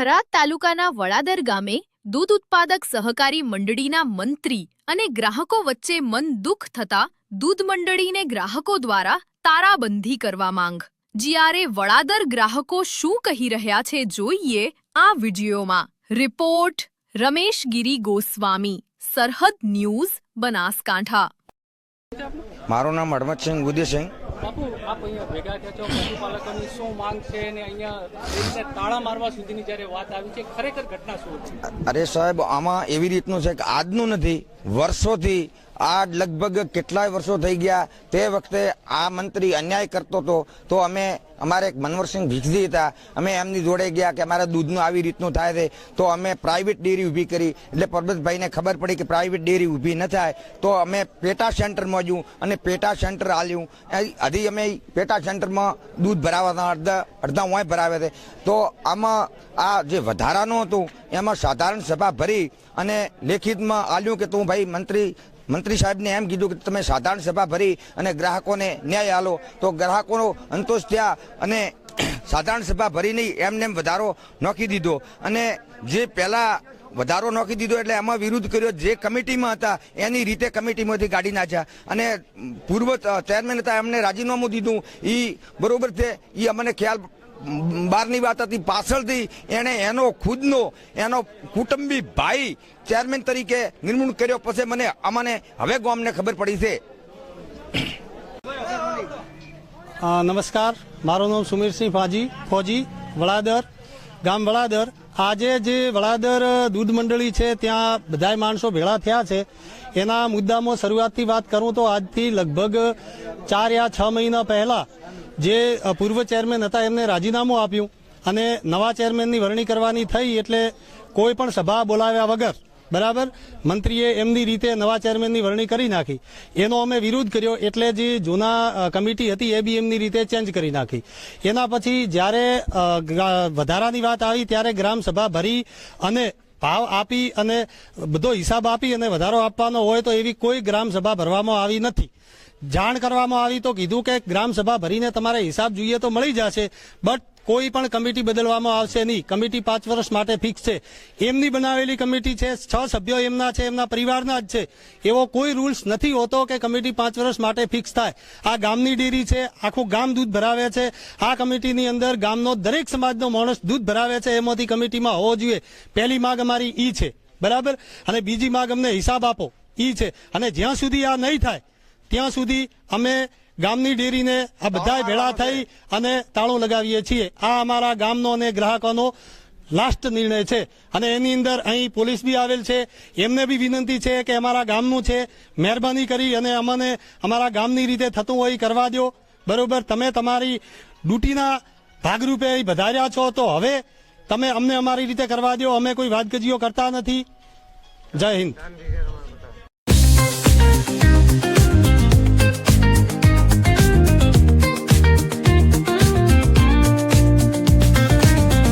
થરાદ તાલુકાના વડાદર ગામે દૂધ ઉત્પાદક સહકારી મંડળીના મંત્રી અને ગ્રાહકો વચ્ચે મન દુઃખ થતા દૂધ મંડળીને ગ્રાહકો દ્વારા તારાબંધી કરવા માંગ। જ્યારે વડાદર ગ્રાહકો શું કહી રહ્યા છે જોઈએ આ વિડીયોમાં। રિપોર્ટ રમેશ ગિરી ગોસ્વામી, સરહદ ન્યૂઝ, બનાસકાંઠા। મારું નામ હડમતસિંહ ઉદયસિંહ। બાપુ, આપ અહીંયા ભેગા થયા છો, પશુપાલકોની શું માંગ છે અને અહીંયા દેશને તાળા મારવા સુધીની જ્યારે વાત આવી છે, ખરેખર ઘટના શું હતી? અરે સાહેબ, આમાં એવી રીતનું છે કે આજનું નથી, વર્ષોથી આ લગભગ કેટલાય વર્ષો થઈ ગયા। તે વખતે આ મંત્રી અન્યાય કરતો હતો તો અમે અમારે એક મનવરસિંહ ભીખજી હતા, અમે એમની જોડે ગયા કે અમારા દૂધનું આવી રીતનું થાય છે તો અમે પ્રાઇવેટ ડેરી ઊભી કરી। એટલે પરબતભાઈને ખબર પડી કે પ્રાઇવેટ ડેરી ઊભી ન થાય તો અમે પેટા સેન્ટરમાં જયું અને પેટા સેન્ટર આલ્યું। હજી અમે પેટા સેન્ટરમાં દૂધ ભરાવાના અડધા વાંય ભરાવે છે। તો આમાં આ જે વધારાનું હતું એમાં સાધારણ સભા ભરી અને લેખિતમાં આલ્યું કે તું ભાઈ મંત્રી સાહેબને એમ કીધું કે તમે સાધારણ સભા ભરી અને ગ્રાહકોને ન્યાય આલો। તો ગ્રાહકોનો સંતોષ થયા અને સાધારણ સભા ભરી નહીં એમને એમ વધારો નોખી દીધો અને જે પહેલાં વધારો નોખી દીધો એટલે એમાં વિરોધ કર્યો। જે કમિટીમાં હતા એની રીતે કમિટીમાંથી કાઢી નાખ્યા અને પૂર્વ ચેરમેન હતા એમને રાજીનામું દીધું। એ બરોબર છે, એ અમને ખ્યાલ બહારની વાત હતી। પાછળથી એણે એનો ખુદનો એનો કુટુંબી ભાઈ ચેરમેન તરીકે નિમણૂક કર્યો। પછી અમને હવે ગામને ખબર પડી છે। નમસ્કાર, મારું નામ સુમીરસિંહ ફોજી, વડાદર ગામ વડાદર। આજે જે વડાદર દૂધ મંડળી છે ત્યાં બધા માણસો ભેળા થયા છે એના મુદ્દામાં શરૂઆતથી વાત કરું તો આજથી લગભગ 4 યા 6 મહિના પહેલા જે પૂર્વ ચેરમેન હતા એમને રાજીનામું આપ્યું અને નવા ચેરમેનની વરણી કરવાની થઈ એટલે કોઈ પણ સભા બોલાવ્યા વગર બરાબર મંત્રીએ એમની રીતે નવા ચેરમેનની વરણી કરી નાખી। એનો અમે વિરોધ કર્યો એટલે જે જૂના કમિટી હતી એ બી એમની રીતે ચેન્જ કરી નાખી। એના પછી જ્યારે વધારાની વાત આવી ત્યારે ગ્રામસભા ભરી અને ભાવ આપી અને બધો હિસાબ આપી અને વધારો આપવાનો હોય તો એવી કોઈ ગ્રામસભા ભરવામાં આવી નથી। જાણ કરવામાં આવી તો કીધું કે ગ્રામસભા ભરીને તમારે હિસાબ જોઈએ તો મળી જશે, બટ કોઈ પણ કમિટી બદલવામાં આવશે નહીં। કમિટી 5 વર્ષ માટે ફિક્સ છે, એમની બનાવેલી કમિટી છે, 6 સભ્યો એમના છે, એમના પરિવારના જ છે। એવો કોઈ રૂલ્સ નથી હોતો કે કમિટી 5 વર્ષ માટે ફિક્સ થાય। આ ગામની ડેરી છે, આખું ગામ દૂધ ભરાવે છે। આ કમિટીની અંદર ગામનો દરેક સમાજનો માણસ દૂધ ભરાવે છે, એમાંથી કમિટીમાં હોવો જોઈએ। પહેલી માંગ અમારી ઈ છે બરાબર, અને બીજી માંગ અમને હિસાબ આપો ઈ છે। અને જ્યાં સુધી આ નહીં થાય ત્યાં સુધી અમે ગામની ડેરીને આ બધા ભેળા થઈ અને તાળું લગાવીએ છીએ। આ અમારા ગામનો અને ગ્રાહકોનો લાસ્ટ નિર્ણય છે અને એની અંદર અહીં પોલીસ બી આવેલ છે। એમને બી વિનંતી છે કે અમારા ગામનું છે, મહેરબાની કરી અને અમને અમારા ગામની રીતે થતું હોય કરવા દો બરોબર। તમે તમારી ડ્યુટીના ભાગરૂપે અહીં વધાર્યા છો તો હવે તમે અમને અમારી રીતે કરવા દો। અમે કોઈ વાદગજીઓ કરતા નથી। જય હિન્દ।